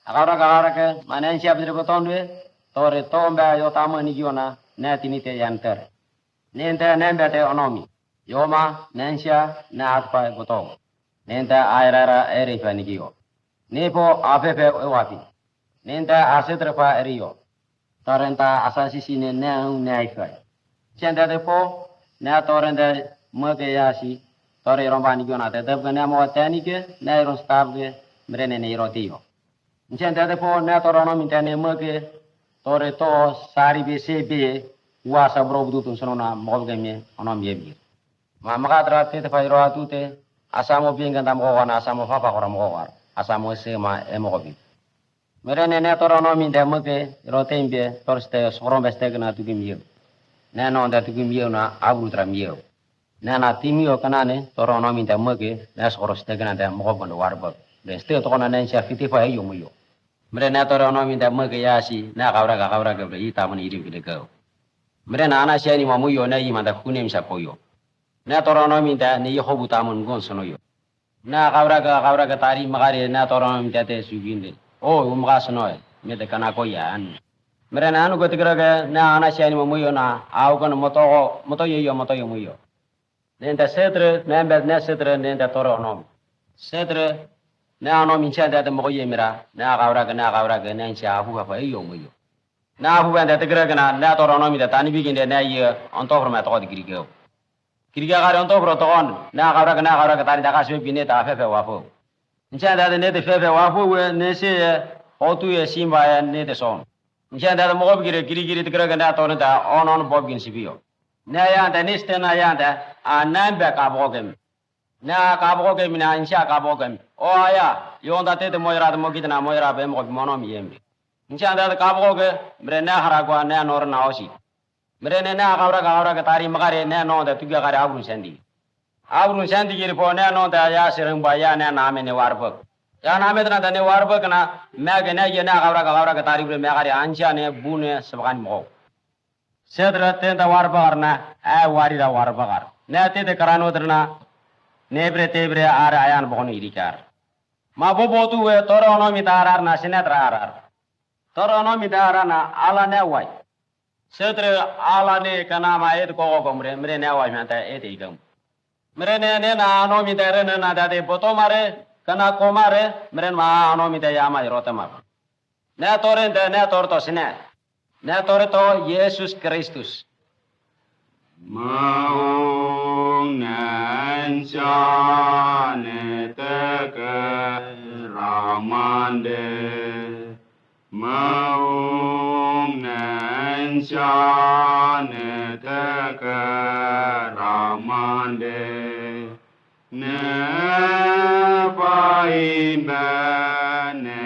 Agara manen siap dari betonwe tore tomba yo tamani jona ne tinite yanter nenta nenda te onomi yoma nensha na atpa botong nenta airara eri fanigio nepo afefe wapi nenta asetrapa eriyo torenta asasisi ne naifa chenda de po na torenta mage yasi tore rombani jona te debne mo tanike na ron stabge mrene ne rotio Nchenda de po na torono mintane mage tore to sari be sebe wasa bro budutun sonona molgeme onom yebi ma makatra te fairo atute asamo binga ndam ko wana asamo papa ko ram ko war asamo se ma emobi merene ne torono minte mage rotembe torste soron beste gna tugimio ne no nda tugimio na abrutra mio ne na timio kanane torono minte mage ne soroste gna de mo ko warba Beste to kona nen syafiti fa yo muyo. Mere na to rono minta mage yasi na kawra ke ita mun iri bile go. Mere na ana syani ma muyo na yima da kunem sa koyo. Na to rono minta ni yo buta mun gon sono yo. Na kawra ke tari magare na to rono minta te suginde. Oh umga sono me de kana ko yan. Mere na anu gotigra ke na ana syani ma muyo na au kono moto yo muyo. Nenta setre na setre nenta to rono. Setre na ano mincha da mo yemira na kawra ke na cha hu fa yo muyo na hu ban da tegra ke na to rono mi da tani biginde na ye on to forma to digri go kiriga ga on to pro to on na kawra ke tani da ka swe bine ta fe wa fo mincha da ne de fe wa fo we ne se o tu ye simba ya ne de son mincha da mo bigire kiri tegra ke na to da on bob gin sibio na ya da ne ste na ya da anan ba ka bo ke na kabo ke mina insha kabo ke o aya yonda te moira mo kitna moira be mo mono mi yembi insha da kabo ke mre na hara kwa na nor na osi mre ne na kawra ke tari magare na no da tuga gare abrun sandi gir po na no da ya sirang ba ya na me ne warbo ya na me da ne warbo kana me ke na ye na kawra ke tari bre me gare ansha ne bune saban mo sedra te da warbo arna a wari da warbo gar ne te de karano drna Nebre tebre ara ayan bokon irikar. Ma bobotu we torono mitarar na sinetra arar. Torono mitara na ala ne wai. Setre ala ne kana ma et ko gomre mre ne wai mata et igam. Mre ne na ano mitare na dade boto mare kana komare mre ma ano mitaya ma rotama. Ne torente ne torto sine. Ne torto Jesus Christus. Maung nan shane teke ramande Maung nan shane teke ramande Ne paimbe ne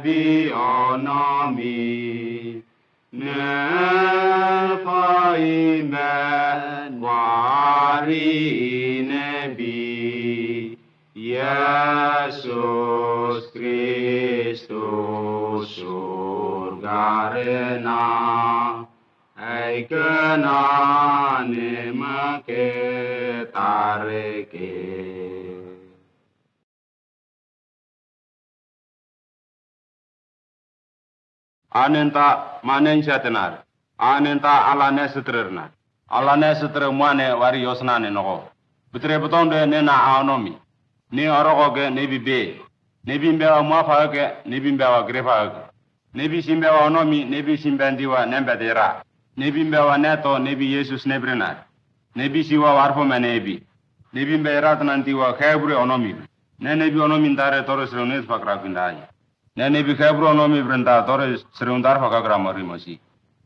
bi onomi Ne paimbe wari nebi Yesus Kristus surgarena aikena nemake tareke Anenta manen syatenar Anenta ala nesetrerna ala nesetre mwane wari yosnane noko Betre betonde nena aonomi Ni orogoge nebi be Nebi mbewa mwafage nebi mbewa grefage Nebi simbewa onomi nebi simbendiwa nembedera Nebi mbewa neto nebi Yesus nebrenar Nebi siwa warfo menebi Nebi mberat nantiwa khebre onomi Ne nebi onomi ndare toro sreunez fakrafindai Ne nebi khebre onomi brenda toro sreundar fakakramari masi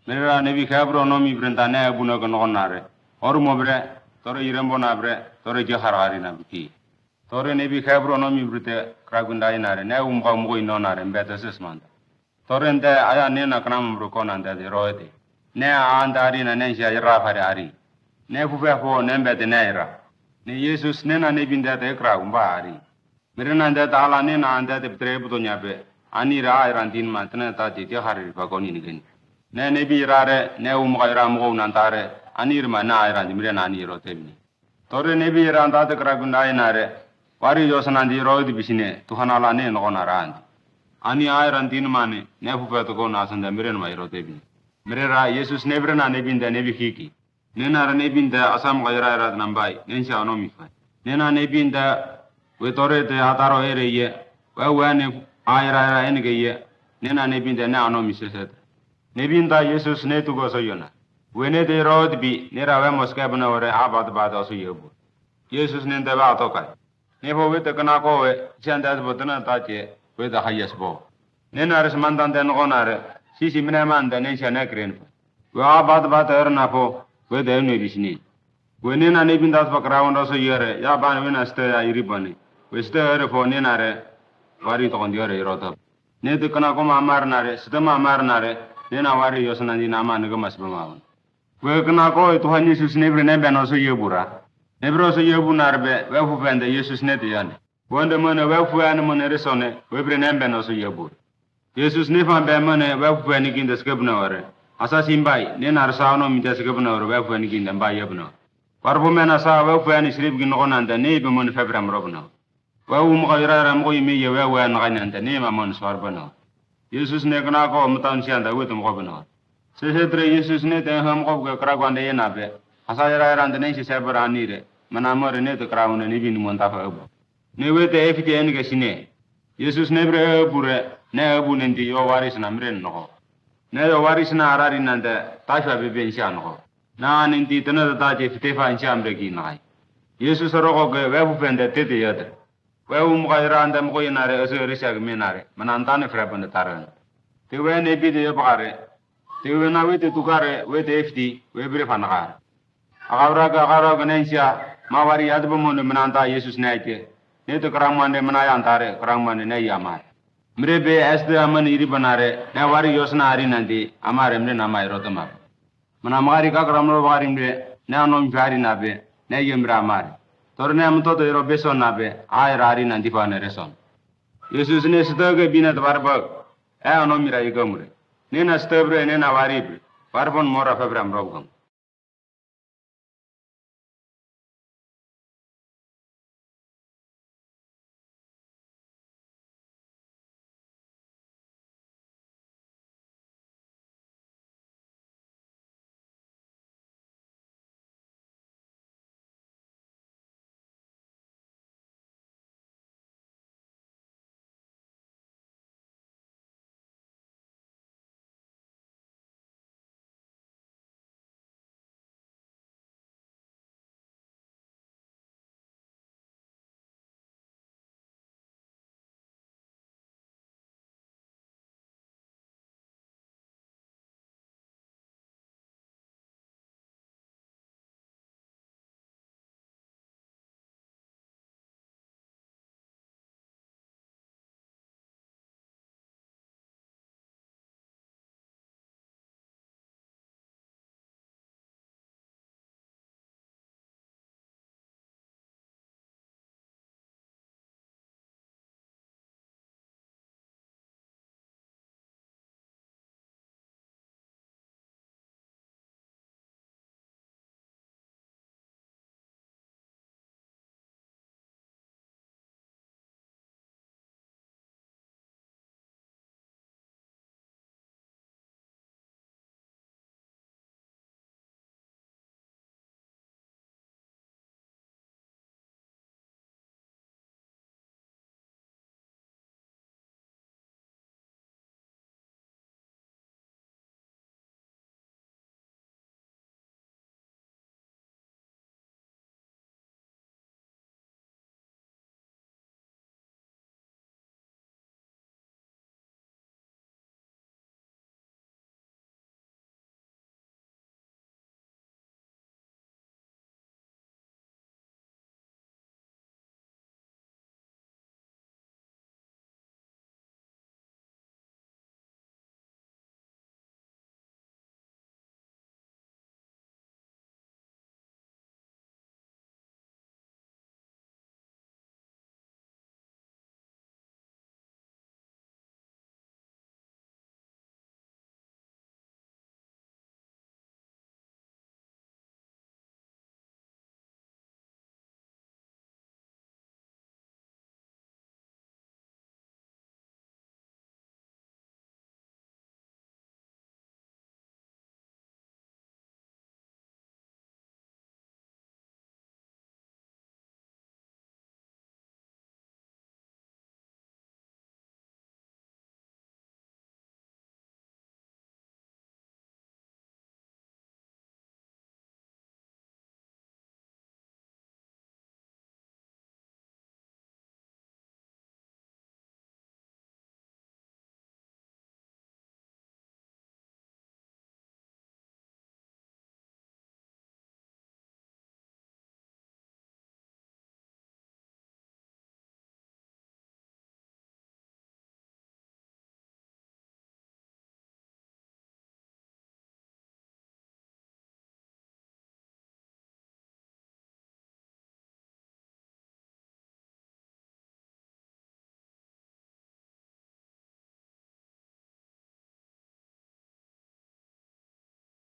Mera nebi khebre onomi brenda ne abuna konogonare Oru mobre toro irembo nabre toro jaharari nabiki Tore nebi khebre onomi brute kragundai nare ne umka umko inonare mbeta sesmanda Tore nte aya nena kram brukona nte roete Ne aandari na nensha irafari ari Ne fufefo nembete neira Ne Yesus nena nebi ndete kragumba ari Mera nte ala nena ndete ptre buto nyabe Anira ayrantin ma tene tati jahari fakoni nigeni Ne nebi irare ne umka iramuko nantare Anirma na ayrantin mire na aniro tebni Tore nebi irandate kragundai nare Wari yosanandi roedi bisine Tuhan ala ne nokonarandi Ani ayran tin mane ne fupeto ko na sanda miren mai rotebi. Mirera Yesus nebrena nebinda nebihiki. Nena ra nebinda asam gaira ra nambai nensha anomi fa. Nena nebinda wetore te ataro ere ye. Wa ne ayra ra enige ye. Nena nebinda ne anomi seset. Nebinda Yesus ne tu go soyona. Wene de rod bi nera wa moskabna ore abad bad asu yebu. Yesus ne da ba to kai. Ne bo wet kana ko we chanda botana ta che we da hayes bo. Nena res mandan den onare sisi mina manda nensha ne kren. Wa abad bad erna po we da ne bisni. Wene na nebinda ba krawan asu yere ya ban wena sta ya iribani. We sta ere po nena re wari to kon yere rota. Ne de kana ko ma marnare stama marnare nena wari yosna ni nama ne gamas bama. We kana ko to han Yesus nebre ne ben asu yebura. Nebro so yebu narbe we fu bende Yesus ne de yane. Wonde mone we fu ane mone resone we bre ne ben asu yebu. Yesus ne fa be mone we fu ane ginde skebna ore. Asa simbai ne nar saano mi de skebna ore we fu ane ginde mba yebna. Warbo mena sa we fu ane shrib gin ngonanda ne be mone febram robna. We wu mo ira mo yimi ye we ane gananda ne ma mon swarbana. Yesus ne kana ko mutan sianda we tum gobna. Sesetre Yesus ne te ham ko ke kragwande yenabe. Asa ira ira ne si sebrani re. Manamore ne to krauna ni bin monta fa ebu. Ne we te efiti en ke sine. Yesus ne bre bure ne ebu nendi yo waris na mren no. Ne yo waris na arari nanda tasha be ben sha no. Na nendi tena ta je fite fa insha amre ki nai. Yesus ro ko ge we bu pende te te yade. We mo ga ira anda mo yinare aso risa ge menare. Mananta ne fra pende taran. Te we ne bi de yo bagare. Te we na we te tukare we te efiti we bre fa na. Agaraga nensha mawari yadbu mon menanta Yesus naike ne to kramande menaya antare kramande ne yamar mrebe este aman iri banare ne wari yosna ari nandi amare mne namai rotama manamari ka kramro wari mne ne anom jari nabe ne yemra amare torne am to ro beson nabe ay rari nandi pa ne reson Yesus ne stoge binat warbag e anom mira igamre ne na stebre ne na wari warbon mora febram robgam